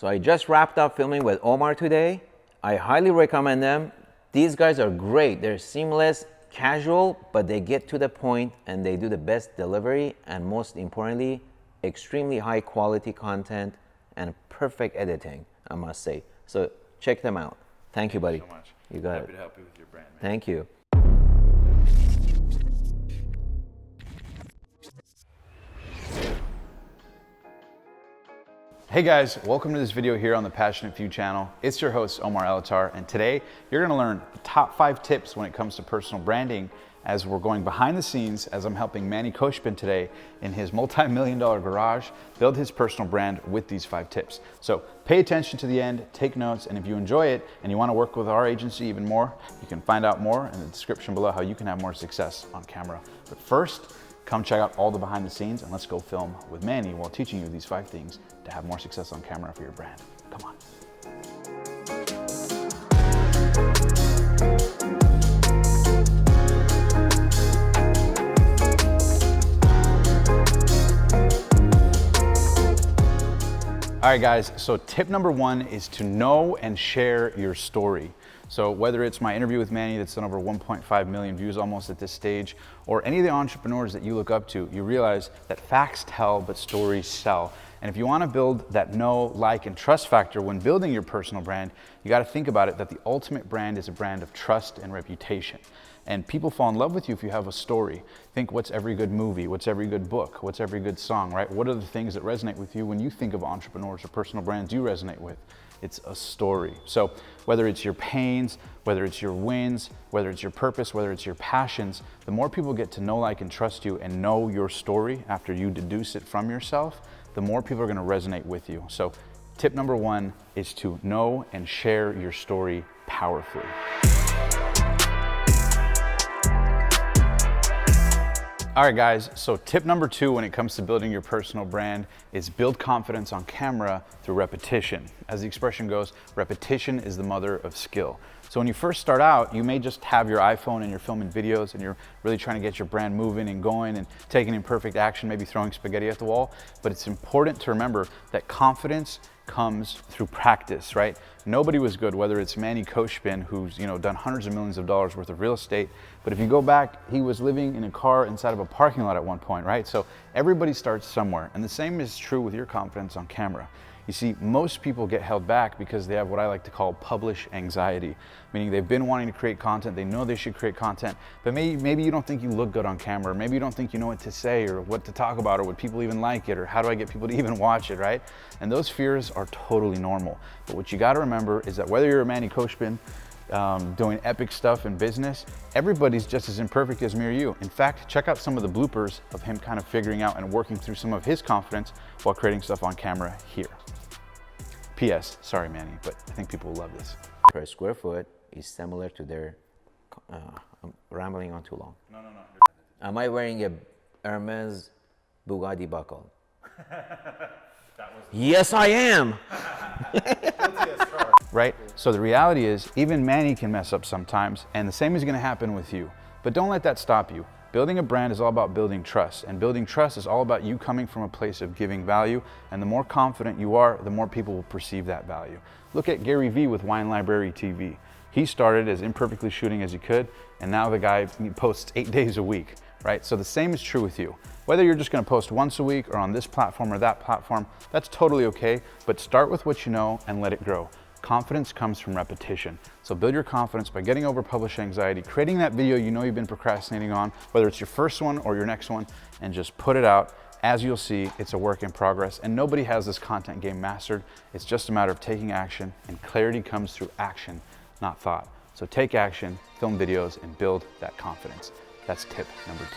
So I just wrapped up filming with Omar today. I highly recommend them. These guys are great. They're seamless, casual, but they get to the point and they do the best delivery, and most importantly, extremely high quality content and perfect editing, I must say. So check them out. Thank you, buddy. Thank you so much. You got Happy it. to help you with your brand, man. Thank you. Hey guys, welcome to this video here on the Passionate Few channel. It's your host, Omar Elattar, and today you're gonna learn the top 5 tips when it comes to personal branding as we're going behind the scenes as I'm helping MANNY KHOSHBIN today in his multi-million-dollar garage build his personal brand with these 5 tips. So pay attention to the end, take notes, and if you enjoy it and you wanna work with our agency even more, you can find out more in the description below how you can have more success on camera. But first, come check out all the behind the scenes and let's go film with Manny while teaching you these 5 things to have more success on camera for your brand. Come on. All right guys, so tip number 1 is to know and share your story. So whether it's my interview with Manny that's done over 1.5 million views almost at this stage, or any of the entrepreneurs that you look up to, you realize that facts tell, but stories sell. And if you wanna build that know, like, and trust factor when building your personal brand, you gotta think about it that the ultimate brand is a brand of trust and reputation. And people fall in love with you if you have a story. Think, what's every good movie? What's every good book? What's every good song, right? What are the things that resonate with you when you think of entrepreneurs or personal brands you resonate with? It's a story. So whether it's your pains, whether it's your wins, whether it's your purpose, whether it's your passions, the more people get to know, like, and trust you and know your story after you deduce it from yourself, the more people are gonna resonate with you. So tip number 1 is to know and share your story powerfully. All right guys, so tip number 2 when it comes to building your personal brand is build confidence on camera through repetition. As the expression goes, repetition is the mother of skill. So when you first start out, you may just have your iPhone and you're filming videos and you're really trying to get your brand moving and going and taking imperfect action, maybe throwing spaghetti at the wall. But it's important to remember that confidence comes through practice, right? Nobody was good, whether it's MANNY KHOSHBIN, who's done hundreds of millions of dollars worth of real estate, but if you go back, he was living in a car inside of a parking lot at one point, right? So everybody starts somewhere, and the same is true with your confidence on camera. You see, most people get held back because they have what I like to call publish anxiety, meaning they've been wanting to create content, they know they should create content, but maybe you don't think you look good on camera, or maybe you don't think you know what to say or what to talk about or would people even like it or how do I get people to even watch it, right? And those fears are totally normal. But what you gotta remember is that whether you're a MANNY KHOSHBIN, doing epic stuff in business, everybody's just as imperfect as me or you. In fact, check out some of the bloopers of him kind of figuring out and working through some of his confidence while creating stuff on camera here. P.S. Sorry, Manny, but I think people will love this. Per square foot is similar to their, I'm rambling on too long. No. Am I wearing a Hermes Bugatti buckle? Yes, I am. Right? So the reality is, even Manny can mess up sometimes, and the same is gonna happen with you. But don't let that stop you. Building a brand is all about building trust, and building trust is all about you coming from a place of giving value, and the more confident you are, the more people will perceive that value. Look at Gary Vee with Wine Library TV. He started as imperfectly shooting as he could, and now the guy posts 8 days a week, right? So the same is true with you. Whether you're just gonna post once a week or on this platform or that platform, that's totally okay, but start with what you know and let it grow. Confidence comes from repetition. So build your confidence by getting over publish anxiety, creating that video you know you've been procrastinating on, whether it's your first one or your next one, and just put it out. As you'll see, it's a work in progress, and nobody has this content game mastered. It's just a matter of taking action, and clarity comes through action, not thought. So take action, film videos, and build that confidence. That's tip number 2.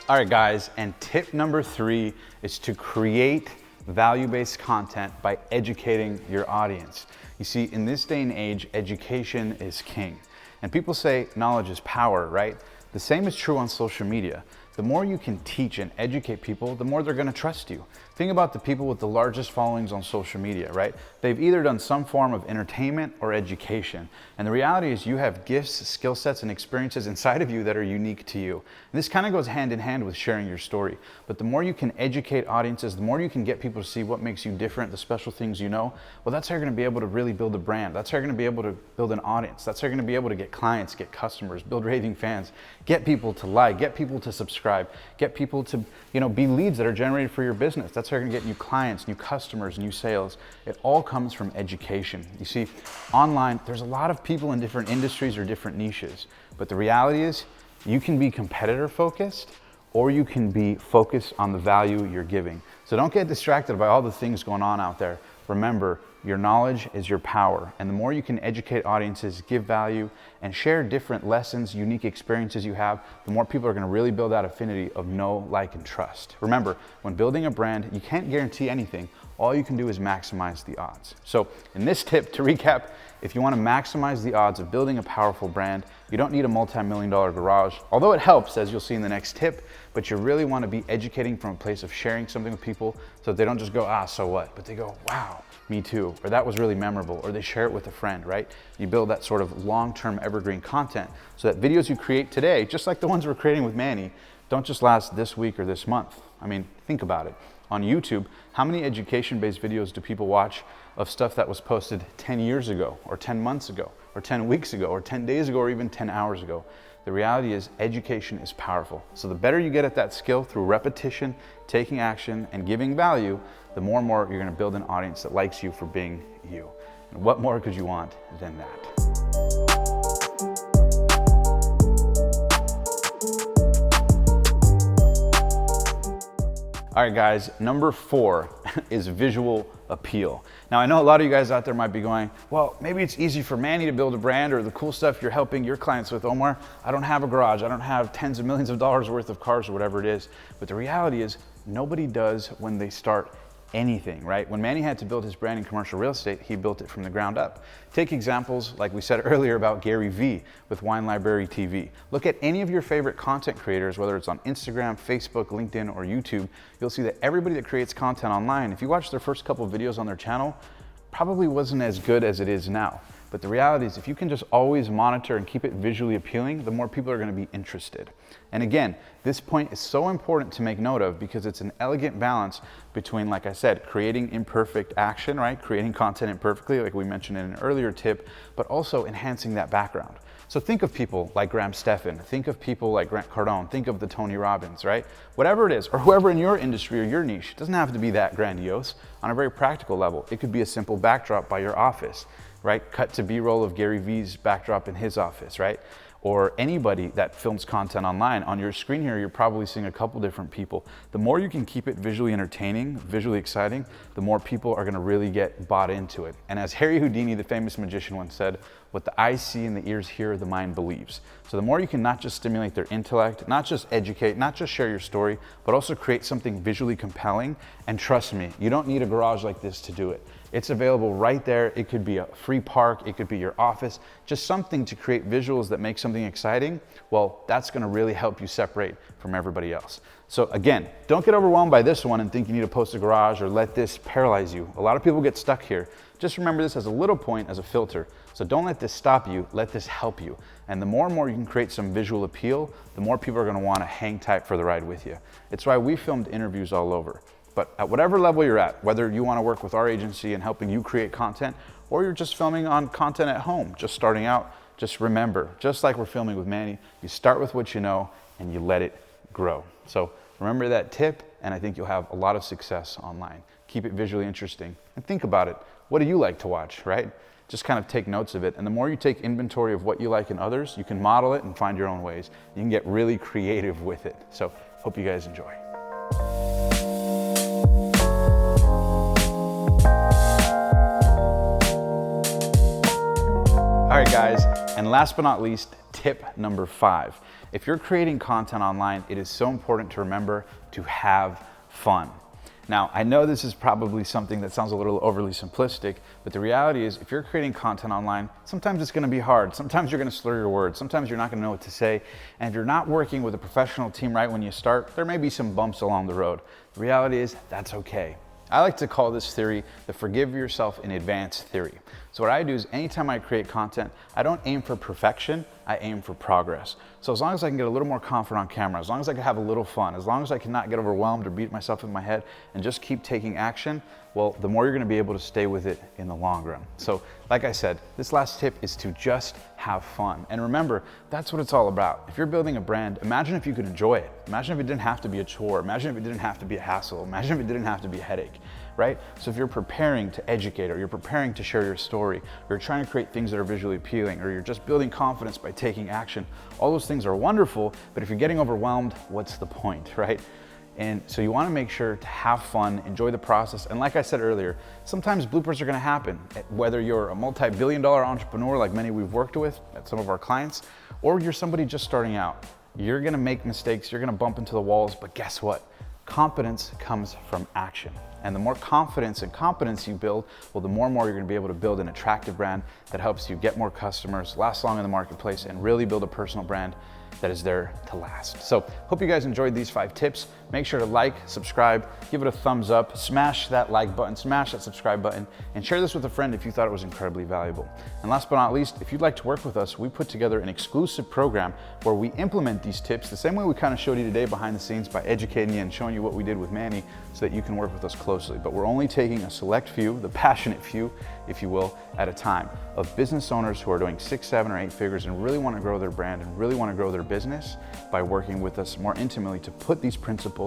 All right, guys, and tip number 3 is to create value-based content by educating your audience. You see, in this day and age, education is king. And people say knowledge is power, right? The same is true on social media. the more you can teach and educate people, the more they're gonna trust you. Think about the people with the largest followings on social media, right? They've either done some form of entertainment or education. And the reality is you have gifts, skill sets, and experiences inside of you that are unique to you. And this kind of goes hand in hand with sharing your story. But the more you can educate audiences, the more you can get people to see what makes you different, the special things you know, well, that's how you're gonna be able to really build a brand. That's how you're gonna be able to build an audience. That's how you're gonna be able to get clients, get customers, build raving fans, get people to like, get people to subscribe, get people to, be leads that are generated for your business. That's how you're gonna get new clients, new customers, new sales. It all comes from education. You see, online, there's a lot of people in different industries or different niches, but the reality is you can be competitor focused or you can be focused on the value you're giving. So don't get distracted by all the things going on out there. Remember, your knowledge is your power, and the more you can educate audiences, give value, and share different lessons, unique experiences you have, the more people are gonna really build that affinity of know, like, and trust. Remember, when building a brand, you can't guarantee anything. All you can do is maximize the odds. So in this tip, to recap, if you wanna maximize the odds of building a powerful brand, you don't need a multi-million-dollar garage, although it helps, as you'll see in the next tip, but you really wanna be educating from a place of sharing something with people so that they don't just go, so what? But they go, wow, me too, or that was really memorable, or they share it with a friend, right? You build that sort of long-term evergreen content so that videos you create today, just like the ones we're creating with Manny, don't just last this week or this month. I mean, think about it. On YouTube, how many education-based videos do people watch of stuff that was posted 10 years ago, or 10 months ago, or 10 weeks ago, or 10 days ago, or even 10 hours ago? The reality is education is powerful. So the better you get at that skill through repetition, taking action, and giving value, the more and more you're gonna build an audience that likes you for being you. And what more could you want than that? All right, guys, number 4 is visual appeal. Now, I know a lot of you guys out there might be going, well, maybe it's easy for Manny to build a brand, or the cool stuff you're helping your clients with, Omar. I don't have a garage. I don't have tens of millions of dollars worth of cars or whatever it is. But the reality is nobody does when they start anything, right? When Manny had to build his brand in commercial real estate, he built it from the ground up. Take examples like we said earlier about Gary Vee with Wine Library TV. Look at any of your favorite content creators, whether it's on Instagram, Facebook, LinkedIn, or YouTube. You'll see that everybody that creates content online, if you watch their first couple of videos on their channel, probably wasn't as good as it is now. But the reality is if you can just always monitor and keep it visually appealing, the more people are gonna be interested. And again, this point is so important to make note of because it's an elegant balance between, like I said, creating imperfect action, right? Creating content imperfectly, like we mentioned in an earlier tip, but also enhancing that background. So think of people like Graham Stephan, think of people like Grant Cardone, think of the Tony Robbins, right? Whatever it is, or whoever in your industry or your niche, it doesn't have to be that grandiose. On a very practical level, it could be a simple backdrop by your office, right? Cut to B-roll of Gary Vee's backdrop in his office, right? Or anybody that films content online. On your screen here, you're probably seeing a couple different people. The more you can keep it visually entertaining, visually exciting, the more people are gonna really get bought into it. And as Harry Houdini, the famous magician, once said, what the eyes see and the ears hear, the mind believes. So the more you can not just stimulate their intellect, not just educate, not just share your story, but also create something visually compelling. And trust me, you don't need a garage like this to do it. It's available right there. It could be a free park, it could be your office, just something to create visuals that make something exciting. Well, that's gonna really help you separate from everybody else. So again, don't get overwhelmed by this one and think you need to post a garage or let this paralyze you. A lot of people get stuck here. Just remember this as a little point, as a filter. So don't let this stop you, let this help you. And the more and more you can create some visual appeal, the more people are gonna wanna hang tight for the ride with you. It's why we filmed interviews all over. But at whatever level you're at, whether you wanna work with our agency and helping you create content, or you're just filming on content at home, just starting out, just remember, just like we're filming with Manny, you start with what you know and you let it grow. So remember that tip, and I think you'll have a lot of success online. Keep it visually interesting and think about it. What do you like to watch, right? Just kind of take notes of it. And the more you take inventory of what you like in others, you can model it and find your own ways. You can get really creative with it. So hope you guys enjoy. All right, guys, and last but not least, tip number 5. If you're creating content online, it is so important to remember to have fun. Now, I know this is probably something that sounds a little overly simplistic, but the reality is if you're creating content online, sometimes it's gonna be hard. Sometimes you're gonna slur your words. Sometimes you're not gonna know what to say. And if you're not working with a professional team right when you start, there may be some bumps along the road. The reality is that's okay. I like to call this theory the forgive yourself in advance theory. So what I do is anytime I create content, I don't aim for perfection, I aim for progress. So as long as I can get a little more confident on camera, as long as I can have a little fun, as long as I cannot get overwhelmed or beat myself in my head and just keep taking action, well, the more you're gonna be able to stay with it in the long run. So like I said, this last tip is to just have fun. And remember, that's what it's all about. If you're building a brand, imagine if you could enjoy it. Imagine if it didn't have to be a chore. Imagine if it didn't have to be a hassle. Imagine if it didn't have to be a headache, right? So if you're preparing to educate, or you're preparing to share your story, or you're trying to create things that are visually appealing, or you're just building confidence by taking action, all those things are wonderful, but if you're getting overwhelmed, what's the point, right? And so you wanna make sure to have fun, enjoy the process. And like I said earlier, sometimes bloopers are gonna happen. Whether you're a multi-billion-dollar entrepreneur like many we've worked with at some of our clients, or you're somebody just starting out, you're gonna make mistakes, you're gonna bump into the walls, but guess what? Confidence comes from action. And the more confidence and competence you build, well, the more and more you're gonna be able to build an attractive brand that helps you get more customers, last long in the marketplace, and really build a personal brand that is there to last. So hope you guys enjoyed these 5 tips. Make sure to like, subscribe, give it a thumbs up, smash that like button, smash that subscribe button, and share this with a friend if you thought it was incredibly valuable. And last but not least, if you'd like to work with us, we put together an exclusive program where we implement these tips the same way we kind of showed you today behind the scenes by educating you and showing you what we did with Manny so that you can work with us closely. But we're only taking a select few, the passionate few, if you will, at a time, of business owners who are doing 6, 7, or 8 figures and really want to grow their brand and really want to grow their business by working with us more intimately to put these principles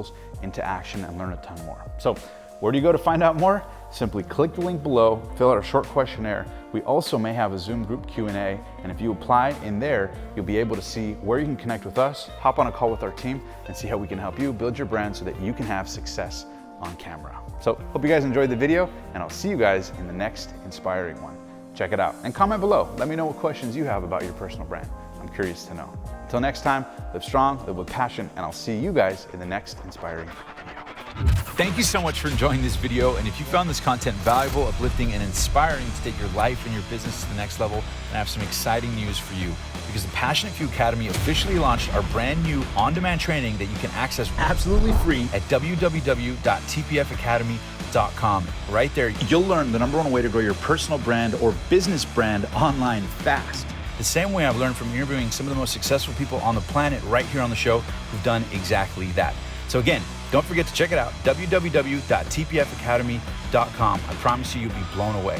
into action and learn a ton more. So where do you go to find out more? Simply click the link below, fill out a short questionnaire. We also may have a Zoom group Q&A, and if you apply in there, you'll be able to see where you can connect with us, hop on a call with our team, and see how we can help you build your brand so that you can have success on camera. So hope you guys enjoyed the video, and I'll see you guys in the next inspiring one. Check it out and comment below. Let me know what questions you have about your personal brand. I'm curious to know. Until next time, live strong, live with passion, and I'll see you guys in the next inspiring video. Thank you so much for enjoying this video. And if you found this content valuable, uplifting, and inspiring to take your life and your business to the next level, I have some exciting news for you. Because the Passionate Few Academy officially launched our brand new on-demand training that you can access absolutely free at www.tpfacademy.com. Right there, you'll learn the #1 way to grow your personal brand or business brand online fast. The same way I've learned from interviewing some of the most successful people on the planet right here on the show who've done exactly that. So again, don't forget to check it out, www.tpfacademy.com. I promise you, you'll be blown away.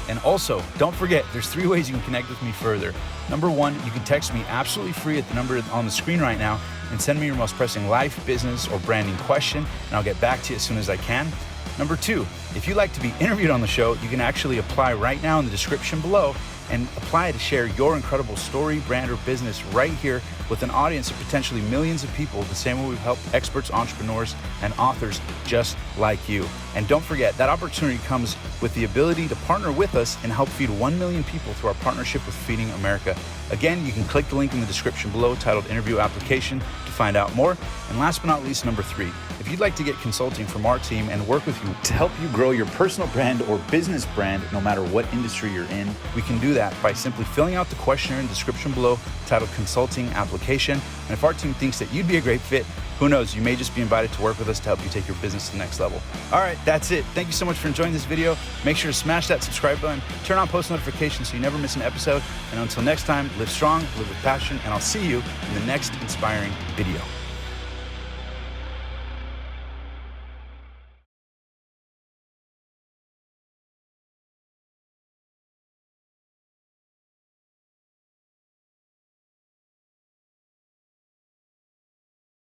And also, don't forget, there's 3 ways you can connect with me further. #1, you can text me absolutely free at the number on the screen right now and send me your most pressing life, business, or branding question, and I'll get back to you as soon as I can. #2, if you'd like to be interviewed on the show, you can actually apply right now in the description below and apply to share your incredible story, brand, or business right here with an audience of potentially millions of people, the same way we've helped experts, entrepreneurs, and authors just like you. And don't forget, that opportunity comes with the ability to partner with us and help feed 1 million people through our partnership with Feeding America. Again, you can click the link in the description below titled Interview Application to find out more. And last but not least, #3, if you'd like to get consulting from our team and work with you to help you grow your personal brand or business brand, no matter what industry you're in, we can do that by simply filling out the questionnaire in the description below titled Consulting Application. And if our team thinks that you'd be a great fit, who knows, you may just be invited to work with us to help you take your business to the next level. All right, that's it. Thank you so much for enjoying this video. Make sure to smash that subscribe button, turn on post notifications so you never miss an episode. And until next time, live strong, live with passion, and I'll see you in the next inspiring video.